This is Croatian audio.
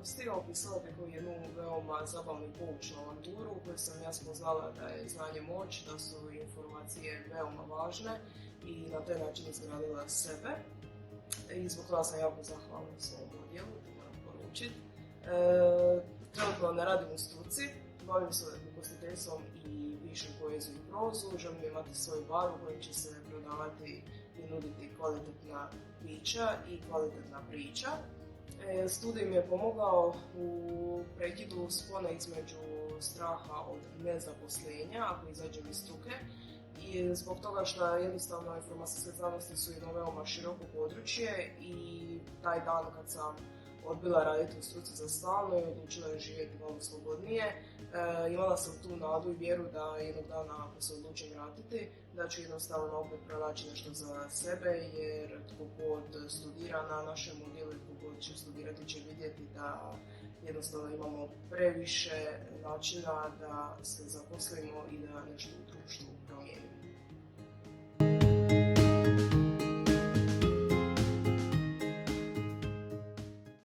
znanosti opisala bih jednu veoma zabavnu i poučnu avanturu u kojoj sam ja spoznala da je znanje moć, da su informacije veoma važne i na taj način izgradila sebe. I zbog toga sam jako zahvalna svom odjelu, to moram poručiti. Trenutno ne radim u struci, bavim se ugostiteljstvom i pišem poeziju i prozu, želim imati svoju bar u kojoj će se prodavati i nuditi kvalitetna pića i kvalitetna priča. Studij mi je pomogao u prekidu spone između straha od nezaposlenja ako izađem iz struke i zbog toga što jednostavno informacijske znanosti su jedno veoma široko područje i taj dan kad sam odbila raditi u struci za stalno i odlučila živjeti malo slobodnije, imala sam tu nadu i vjeru da jednog dana ako se odlučim vratiti, da ću jednostavno opet pronaći nešto za sebe, jer tko god studira na našem odjelu i tko god će studirati će vidjeti da jednostavno imamo previše načina da se zaposlimo i da nešto u društvu promijenimo.